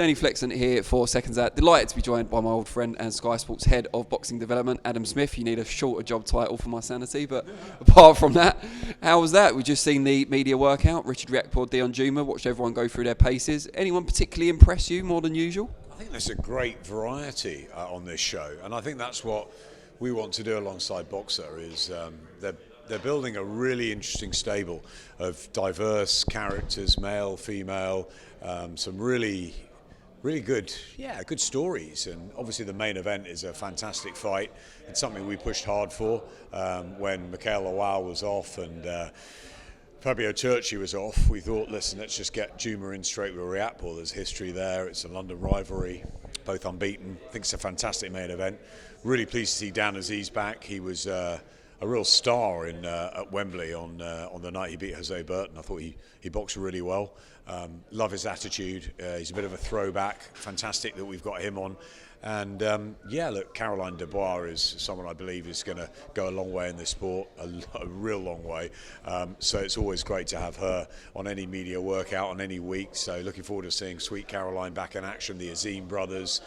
Danny Flexon here for SecondsOut. Delighted to be joined by my old friend and Sky Sports Head of Boxing Development, Adam Smith. You need a shorter job title for my sanity, but apart from that, how was that? We've just seen the media workout. Richard Riakporhe, Deion Jumah, watched everyone go through their paces. Anyone particularly impress you more than usual? I think there's a great variety on this show, and I think that's what we want to do alongside Boxer is they're building a really interesting stable of diverse characters, male, female, some really good stories. And obviously the main event is a fantastic fight. It's something we pushed hard for when Mikhail Lawal was off and Fabio Turchi was off. We thought, listen, let's just get Jumah in straight with Riakporhe. There's history there. It's a London rivalry, both unbeaten. I think it's a fantastic main event. Really pleased to see Dan Aziz back. He was a real star at Wembley on the night he beat Jose Burton. I thought he boxed really well. Love his attitude. He's a bit of a throwback. Fantastic that we've got him on. And look, Caroline Dubois is someone I believe is going to go a long way in this sport, a real long way. So it's always great to have her on any media workout on any week. So looking forward to seeing Sweet Caroline back in action, the Azim brothers.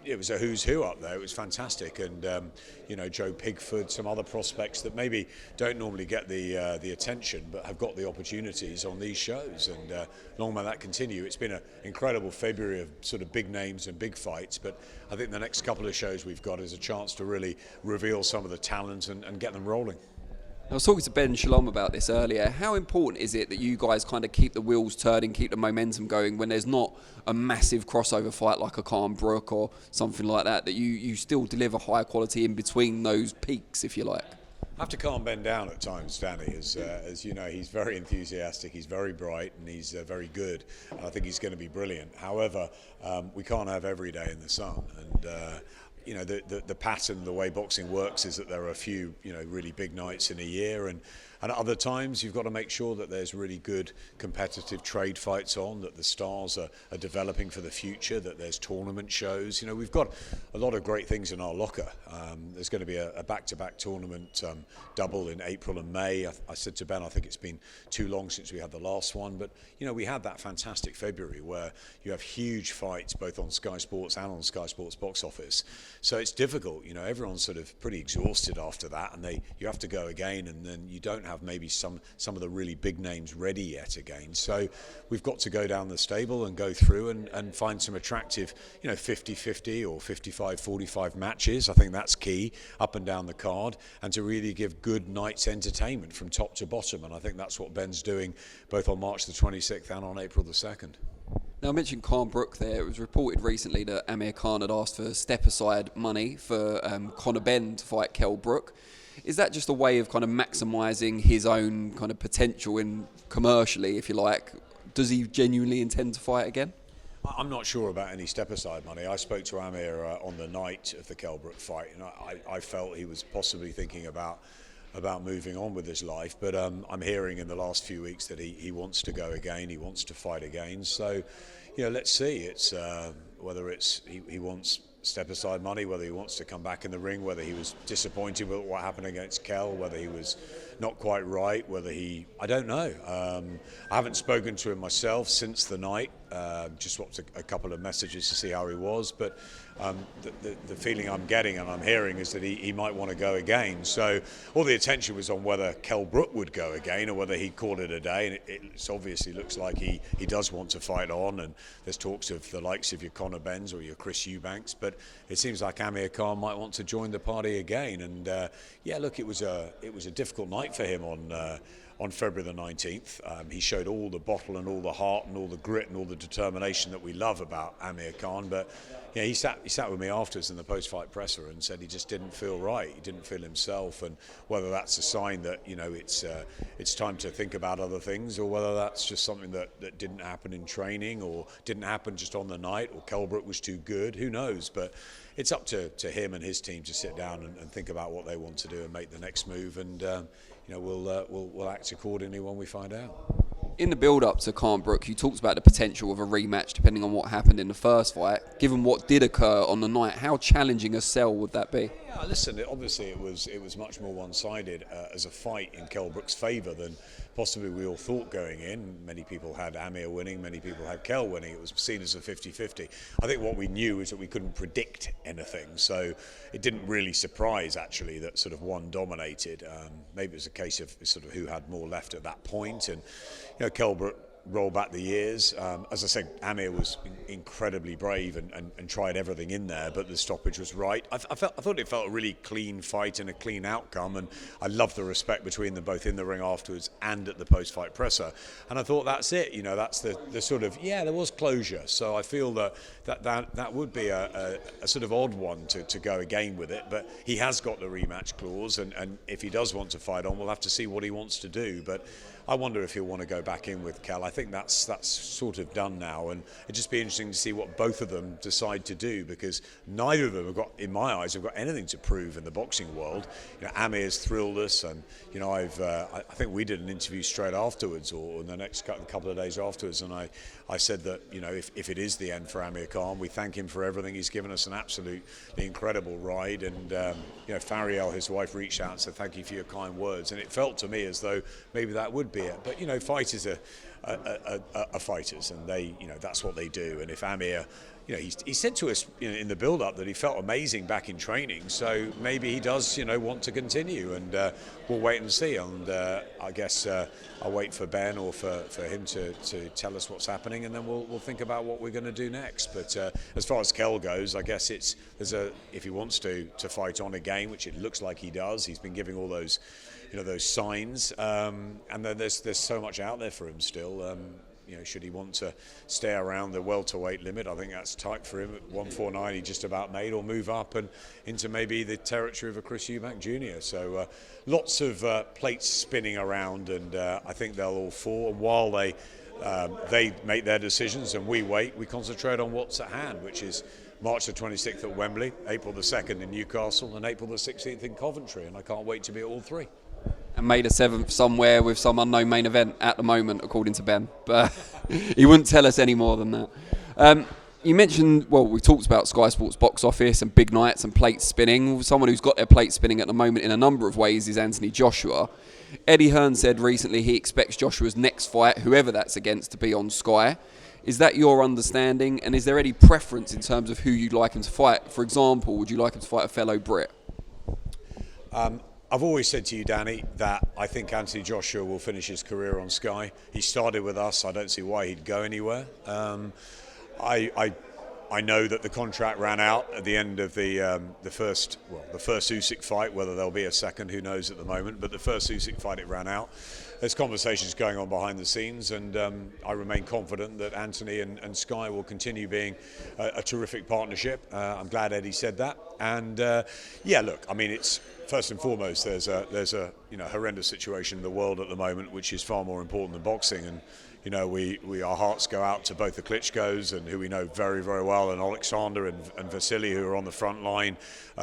It was a who's who up there. It was fantastic, and Joe Pigford, some other prospects that maybe don't normally get the attention, but have got the opportunities on these shows. And long may that continue. It's been an incredible February of sort of big names and big fights, but I think the next couple of shows we've got is a chance to really reveal some of the talent and get them rolling. I was talking to Ben Shalom about this earlier. How important is it that you guys kind of keep the wheels turning, keep the momentum going when there's not a massive crossover fight like a Khan Brook or something like that, that you still deliver high quality in between those peaks, if you like? I have to calm Ben down at times, Danny. As you know, he's very enthusiastic, he's very bright, and he's very good. And I think he's going to be brilliant. However, we can't have every day in the sun. And the pattern, the way boxing works is that there are a few, really big nights in a year, and at other times you've got to make sure that there's really good competitive trade fights on, that the stars are developing for the future, that there's tournament shows. We've got a lot of great things in our locker. There's going to be a back-to-back tournament double in April and May. I said to Ben, I think it's been too long since we had the last one, but we had that fantastic February where you have huge fights both on Sky Sports and on Sky Sports box office. So it's difficult, everyone's sort of pretty exhausted after that, and you have to go again, and then you don't have maybe some of the really big names ready yet again. So we've got to go down the stable and go through and find some attractive, 50-50 or 55-45 matches. I think that's key up and down the card, and to really give good night's entertainment from top to bottom. And I think that's what Ben's doing both on March the 26th and on April the 2nd. Now, I mentioned Khan Brook there. It was reported recently that Amir Khan had asked for step-aside money for Conor Benn to fight Kell Brook. Is that just a way of kind of maximising his own kind of potential in commercially, if you like? Does he genuinely intend to fight again? I'm not sure about any step-aside money. I spoke to Amir on the night of the Kell Brook fight, and I felt he was possibly thinking about moving on with his life, but I'm hearing in the last few weeks that he wants to go again, he wants to fight again. So, let's see. It's whether he wants step-aside money, whether he wants to come back in the ring, whether he was disappointed with what happened against Kell, whether he was not quite right, I don't know. I haven't spoken to him myself since the night, just swapped a couple of messages to see how he was, but the feeling I'm getting and I'm hearing is that he might want to go again. So all the attention was on whether Kell Brook would go again or whether he'd call it a day, and it obviously looks like he does want to fight on, and there's talks of the likes of your Conor Benns or your Chris Eubanks, but it seems like Amir Khan might want to join the party again. And look, it was a difficult night for him on February the 19th. He showed all the bottle and all the heart and all the grit and all the determination that we love about Amir Khan. But he sat with me afterwards in the post-fight presser and said he just didn't feel right. He didn't feel himself, and whether that's a sign that it's time to think about other things, or whether that's just something that didn't happen in training or didn't happen just on the night, or Kell Brook was too good. Who knows? But it's up to him and his team to sit down and think about what they want to do and make the next move. And we'll act accordingly when we find out. In the build-up to Khan Brook, you talked about the potential of a rematch depending on what happened in the first fight. Given what did occur on the night, how challenging a sell would that be? Yeah, listen. Obviously, it was much more one-sided as a fight in Kell Brook's favour than possibly we all thought going in. Many people had Amir winning, many people had Kell winning. It was seen as a 50-50. I think what we knew is that we couldn't predict anything, so it didn't really surprise actually that sort of one dominated. Maybe it was a case of sort of who had more left at that point, and Kell Brook roll back the years. As I said, Amir was incredibly brave and tried everything in there, but the stoppage was right. I thought it felt a really clean fight and a clean outcome, and I loved the respect between them both in the ring afterwards and at the post-fight presser. And I thought that's it. That's the sort of, there was closure. So I feel that would be a sort of odd one to go again with it. But he has got the rematch clause, and if he does want to fight on, we'll have to see what he wants to do. But I wonder if he'll want to go back in with Kell. I think that's sort of done now, and it'd just be interesting to see what both of them decide to do, because neither of them have got, in my eyes, have got anything to prove in the boxing world. Amir's thrilled us, and I think we did an interview straight afterwards, or in the next couple of days afterwards, and I said that if it is the end for Amir Khan, we thank him for everything. He's given us an absolutely incredible ride, and Fariel, his wife, reached out and said thank you for your kind words, and it felt to me as though maybe that would be it. But fighters are fighters, and they that's what they do. And if Amir, he said to us in the build-up that he felt amazing back in training, so maybe he does want to continue, and we'll wait and see. And I guess I'll wait for Ben or for him to tell us what's happening, and then we'll think about what we're going to do next. But as far as Kell goes, I guess if he wants to fight on again, which it looks like he does, he's been giving all those those signs, and then there's so much out there for him still. Should he want to stay around the welterweight limit, I think that's tight for him at 149. He just about made, or move up and into maybe the territory of a Chris Eubank Jr. So lots of plates spinning around, and I think they'll all fall. And while they make their decisions and we wait, we concentrate on what's at hand, which is March the 26th at Wembley, April the 2nd in Newcastle, and April the 16th in Coventry. And I can't wait to be at all three. And May the 7th somewhere with some unknown main event at the moment, according to Ben. But he wouldn't tell us any more than that. You mentioned, we talked about Sky Sports box office and big nights and plates spinning. Someone who's got their plate spinning at the moment in a number of ways is Anthony Joshua. Eddie Hearn said recently he expects Joshua's next fight, whoever that's against, to be on Sky. Is that your understanding? And is there any preference in terms of who you'd like him to fight? For example, would you like him to fight a fellow Brit? I've always said to you, Danny, that I think Anthony Joshua will finish his career on Sky. He started with us. I don't see why he'd go anywhere. I know that the contract ran out at the end of the first Usyk fight. Whether there'll be a second, who knows at the moment. But the first Usyk fight, it ran out. There's conversations going on behind the scenes, and I remain confident that Anthony and Sky will continue being a terrific partnership. I'm glad Eddie said that. And look, I mean, it's first and foremost there's a horrendous situation in the world at the moment, which is far more important than boxing. And our hearts go out to both the Klitschkos, and who we know very, very well, and Alexander and Vasily, who are on the front line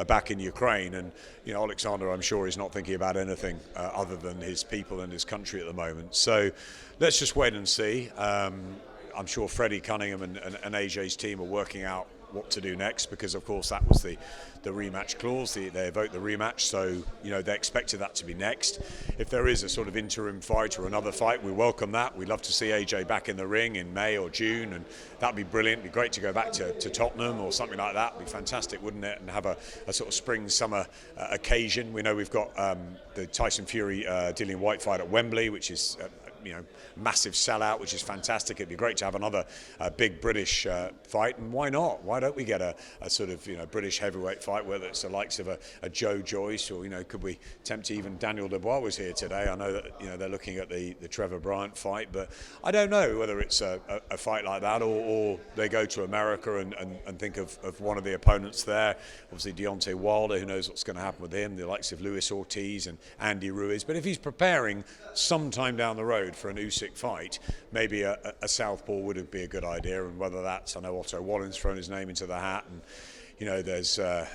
back in Ukraine. And Alexander, I'm sure, is not thinking about anything other than his people and his country at the moment. So let's just wait and see. I'm sure Freddie Cunningham and AJ's team are working out what to do next, because of course that was the rematch clause. They evoked the rematch, so they expected that to be next. If there is a sort of interim fight or another fight, we welcome that. We'd love to see AJ back in the ring in May or June, and that'd be brilliant. It'd be great to go back to Tottenham or something like that. It'd be fantastic, wouldn't it? And have a sort of spring-summer occasion. We know we've got the Tyson Fury Dillian White fight at Wembley, which is massive sellout, which is fantastic. It'd be great to have another big British fight, and why not? Why don't we get a sort of British heavyweight fight, whether it's the likes of a Joe Joyce, or could we tempt even Daniel Dubois was here today. I know that they're looking at the Trevor Bryant fight, but I don't know whether it's a fight like that, or they go to America and think of one of the opponents there. Obviously Deontay Wilder, who knows what's going to happen with him, the likes of Luis Ortiz and Andy Ruiz. But if he's preparing sometime down the road for an Usyk fight, maybe a southpaw would be a good idea. And whether that's, I know Otto Wallin's thrown his name into the hat, and there's I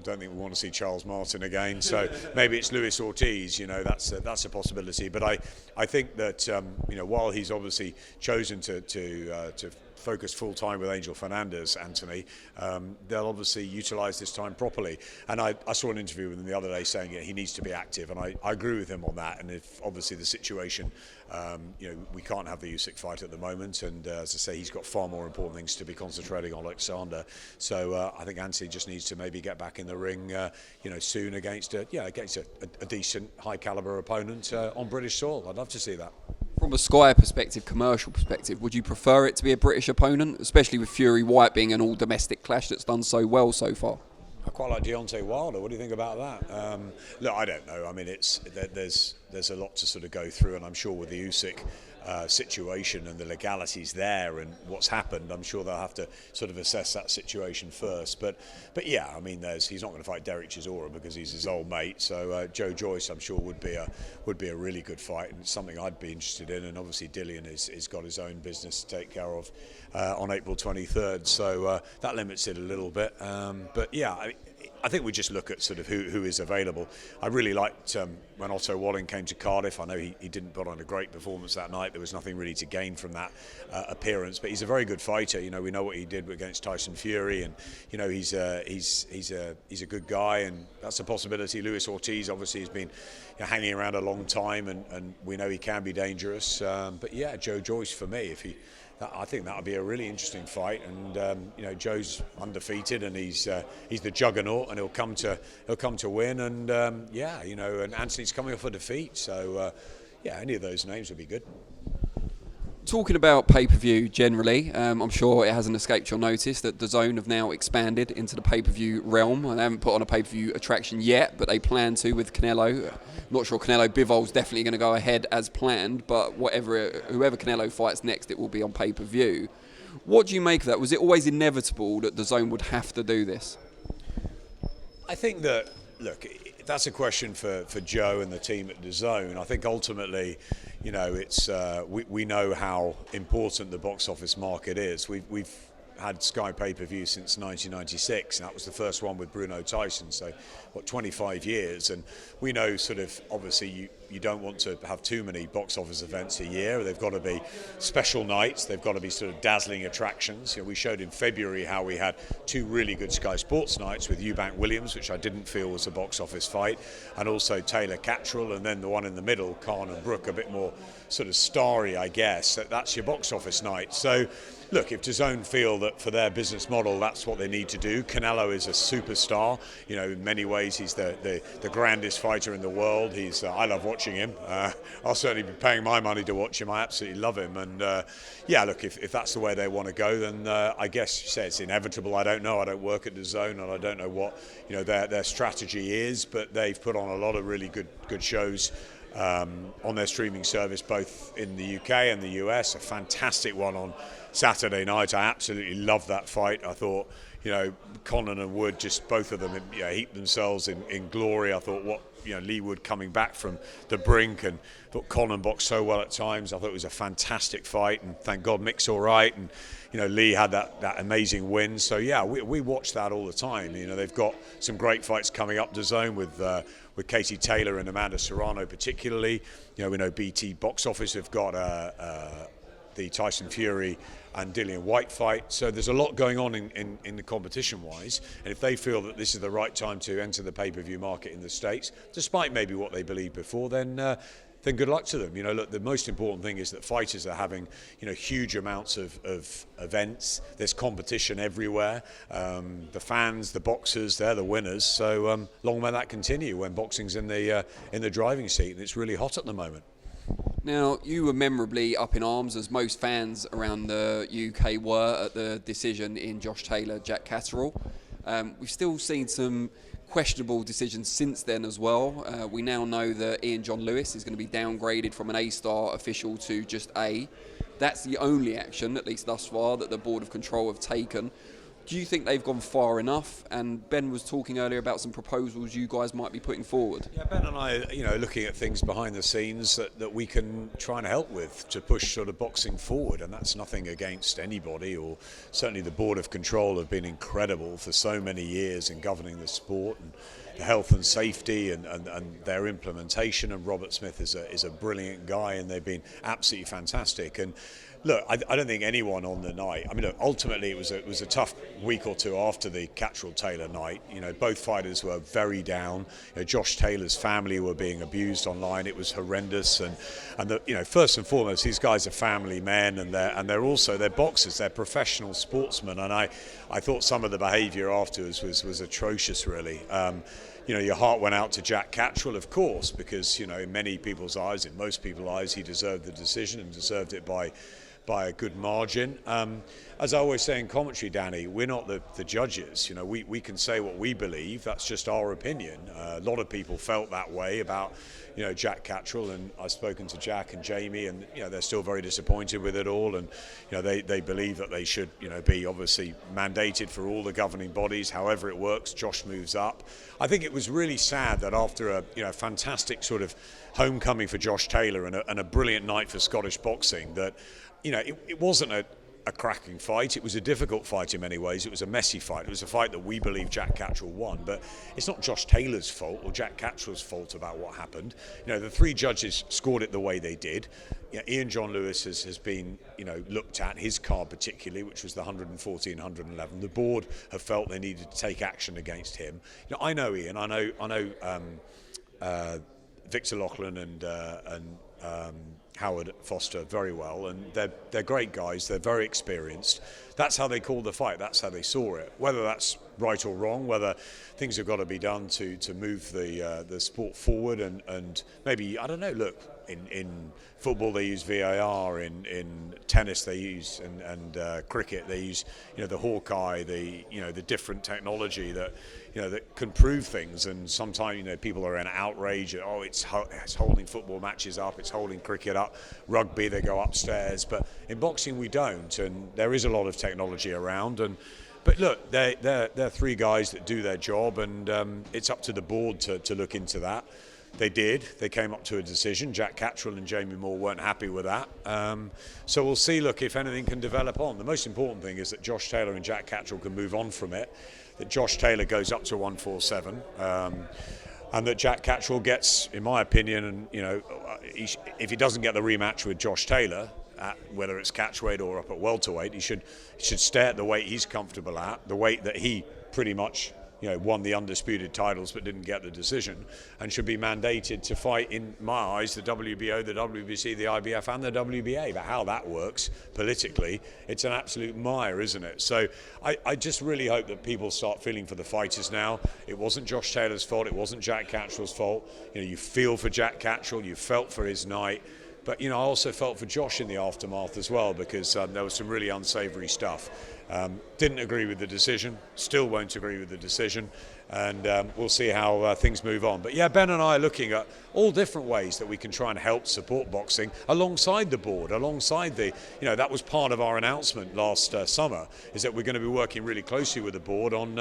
don't think we want to see Charles Martin again, so maybe it's Luis Ortiz. That's a possibility. But I think that while he's obviously chosen to focused full time with Angel Fernandez, Anthony, they'll obviously utilise this time properly. And I saw an interview with him the other day saying he needs to be active, and I agree with him on that. And if obviously the situation, we can't have the Usyk fight at the moment, and as I say, he's got far more important things to be concentrating on, Alexander. So I think Anthony just needs to maybe get back in the ring, soon against a decent, high caliber opponent on British soil. I'd love to see that. From a Sky perspective, commercial perspective, would you prefer it to be a British opponent, especially with Fury White being an all-domestic clash that's done so well so far? I quite like Deontay Wilder. What do you think about that? Look, I don't know. I mean, there's a lot to sort of go through, and I'm sure with the Usyk situation and the legalities there and what's happened, I'm sure they'll have to sort of assess that situation first. But yeah, I mean, he's not going to fight Derek Chisora because he's his old mate. So Joe Joyce, I'm sure, would be a really good fight, and it's something I'd be interested in. And obviously, Dillian has got his own business to take care of on April 23rd, so that limits it a little bit. But yeah, I think we just look at sort of who is available. I really liked when Otto Walling came to Cardiff. I know he didn't put on a great performance that night. There was nothing really to gain from that appearance, but he's a very good fighter. We know what he did against Tyson Fury, and he's a good guy, and that's a possibility. Luis Ortiz obviously has been hanging around a long time, and we know he can be dangerous. But yeah, Joe Joyce for me, I think that would be a really interesting fight, and Joe's undefeated, and he's the juggernaut, and he'll come to win, and and Anthony's coming off a defeat, so any of those names would be good. Talking about pay-per-view generally, I'm sure it hasn't escaped your notice that DAZN have now expanded into the pay-per-view realm. And they haven't put on a pay-per-view attraction yet, but they plan to with Canelo. I'm not sure Canelo Bivol is definitely going to go ahead as planned, but whoever Canelo fights next, it will be on pay-per-view. What do you make of that? Was it always inevitable that DAZN would have to do this? I think that, look, that's a question for Joe and the team at DAZN. I think ultimately, it's we know how important the box office market is. We've had Sky pay-per-view since 1996, and that was the first one with Bruno Tyson, so 25 years, and we know sort of obviously you don't want to have too many box office events a year. They've got to be special nights, they've got to be sort of dazzling attractions. We showed in February how we had two really good Sky Sports nights with Eubank Williams, which I didn't feel was a box office fight, and also Taylor Catterall, and then the one in the middle, Khan and Brook, a bit more sort of starry, I guess. That's your box office night. So look, if DAZN feel that for their business model that's what they need to do. Canelo is a superstar. In many ways he's the grandest fighter in the world. I love watching him. I'll certainly be paying my money to watch him. I absolutely love him. And look, if that's the way they want to go, then I guess you say it's inevitable. I don't know. I don't work at DAZN, and I don't know what their strategy is. But they've put on a lot of really good shows on their streaming service, both in the UK and the US. A fantastic one on Saturday night. I absolutely loved that fight. I thought, Connon and Wood, just both of them, heaped themselves in glory. I thought Lee Wood coming back from the brink, and thought Connon boxed so well at times. I thought it was a fantastic fight, and thank God Mick's all right, and Lee had that amazing win. So we watch that all the time. They've got some great fights coming up, DAZN, with Katie Taylor and Amanda Serrano particularly. We know BT Box Office have got the Tyson Fury and Dillian White fight. So there's a lot going on in the competition-wise. And if they feel that this is the right time to enter the pay-per-view market in the States, despite maybe what they believed before, then good luck to them. Look, the most important thing is that fighters are having, huge amounts of events. There's competition everywhere. The fans, the boxers, they're the winners. So long may that continue when boxing's in the driving seat, and it's really hot at the moment. Now, you were memorably up in arms, as most fans around the UK were, at the decision in Josh Taylor, Jack Catterall. We've still seen some questionable decisions since then as well. We now know that Ian John Lewis is going to be downgraded from an A-star official to just A. That's the only action, at least thus far, that the Board of Control have taken. Do you think they've gone far enough? And Ben was talking earlier about some proposals you guys might be putting forward. Yeah, Ben and I, looking at things behind the scenes that we can try and help with to push sort of boxing forward. And that's nothing against anybody, or certainly the Board of Control have been incredible for so many years in governing the sport. And the health and safety and their implementation. And Robert Smith is a brilliant guy, and they've been absolutely fantastic. And look, I don't think anyone on the night. I mean, look, ultimately it was a tough week or two after the Cattrall-Taylor night. You know, both fighters were very down. You know, Josh Taylor's family were being abused online. It was horrendous. And you know, first and foremost, these guys are family men, and they're boxers. They're professional sportsmen. And I thought some of the behaviour afterwards was atrocious, really. You know, your heart went out to Jack Cattrall, of course, because, you know, in many people's eyes, in most people's eyes, he deserved the decision and deserved it by a good margin. As I always say in commentary, Danny, we're not the judges. You know, we can say what we believe. That's just our opinion. A lot of people felt that way about, you know, Jack Cattrall, and I've spoken to Jack and Jamie, and, you know, they're still very disappointed with it all, and, you know, they believe that they should, you know, be obviously mandated for all the governing bodies. However it works, Josh moves up. I think it was really sad that after a, you know, fantastic sort of homecoming for Josh Taylor and a brilliant night for Scottish boxing, that, you know, it wasn't a cracking fight. It was a difficult fight in many ways. It was a messy fight. It was a fight that we believe Jack Cattrall won, but it's not Josh Taylor's fault or Jack Cattrall's fault about what happened. You know, the three judges scored it the way they did. You know, Ian John Lewis has been, you know, looked at, his card particularly, which was the 114, 111. The board have felt they needed to take action against him. You know, I know Ian. I know Victor Loughlin and Howard Foster very well, and they're great guys. They're very experienced. That's how they called the fight. That's how they saw it. Whether that's right or wrong, whether things have got to be done to move the sport forward, and maybe, I don't know. Look, in football they use VAR, in tennis they use, and cricket they use, you know, the Hawkeye, the different technology that, you know, that can prove things. And sometimes, you know, people are in outrage. Oh, it's holding football matches up. It's holding cricket up. Rugby, they go upstairs. But in boxing, we don't. And there is a lot of technology around. But look, they're three guys that do their job, and it's up to the board to look into that. They did. They came up to a decision. Jack Cattrall and Jamie Moore weren't happy with that. So we'll see, look, if anything can develop on. The most important thing is that Josh Taylor and Jack Cattrall can move on from it, that Josh Taylor goes up to 147, and that Jack Cattrall gets, in my opinion, and, you know, if he doesn't get the rematch with Josh Taylor, whether it's catchweight or up at welterweight, he should stay at the weight he's comfortable at, the weight that he pretty much, you know, won the undisputed titles but didn't get the decision, and should be mandated to fight, in my eyes, the WBO, the WBC, the IBF and the WBA. But how that works politically, it's an absolute mire, isn't it? So I just really hope that people start feeling for the fighters now. It wasn't Josh Taylor's fault, it wasn't Jack Cattrall's fault. You know, you feel for Jack Cattrall, you felt for his night. But, you know, I also felt for Josh in the aftermath as well, because there was some really unsavoury stuff. Didn't agree with the decision, still won't agree with the decision, and we'll see how things move on. But yeah, Ben and I are looking at all different ways that we can try and help support boxing alongside the board, alongside the, you know, that was part of our announcement last summer, is that we're going to be working really closely with the board on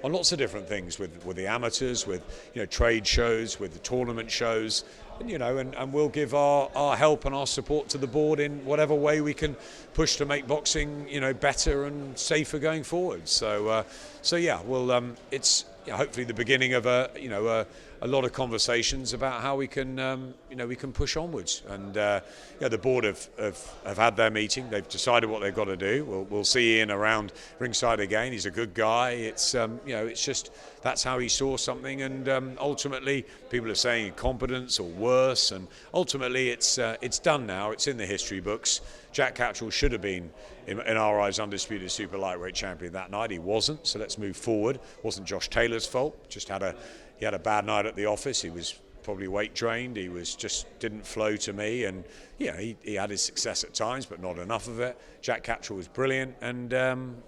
lots of different things, with the amateurs, with, you know, trade shows, with the tournament shows. You know, and we'll give our help and our support to the board in whatever way we can push to make boxing, you know, better and safer going forward. So yeah, well, it's, you know, hopefully the beginning of a lot of conversations about how we can, we can push onwards. And yeah, the board have had their meeting. They've decided what they've got to do. We'll see Ian around ringside again. He's a good guy. It's it's just that's how he saw something. And ultimately, people are saying incompetence or worse. And ultimately, it's done now. It's in the history books. Jack Cattrall should have been, in our eyes, undisputed super lightweight champion that night. He wasn't. So let's move forward. It wasn't Josh Taylor's fault. He had a bad night at the office. He was probably weight drained. He was didn't flow to me, and yeah, he had his success at times, but not enough of it. Jack Cattrall was brilliant, and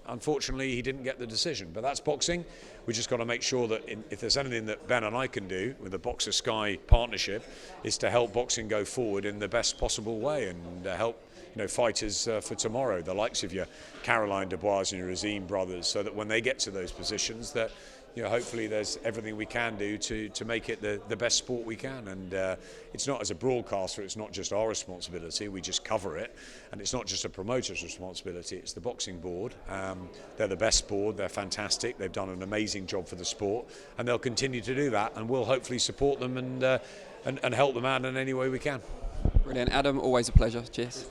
unfortunately, he didn't get the decision. But that's boxing. We just got to make sure that if there's anything that Ben and I can do with the Boxer Sky partnership, is to help boxing go forward in the best possible way, and help, you know, fighters for tomorrow, the likes of your Caroline Dubois and your Azim brothers, so that when they get to those positions, that, hopefully there's everything we can do to make it the best sport we can. And it's not, as a broadcaster, it's not just our responsibility, we just cover it. And it's not just a promoter's responsibility, it's the boxing board. They're the best board, they're fantastic, they've done an amazing job for the sport, and they'll continue to do that, and we'll hopefully support them and help them out in any way we can. Brilliant. Adam, always a pleasure. Cheers.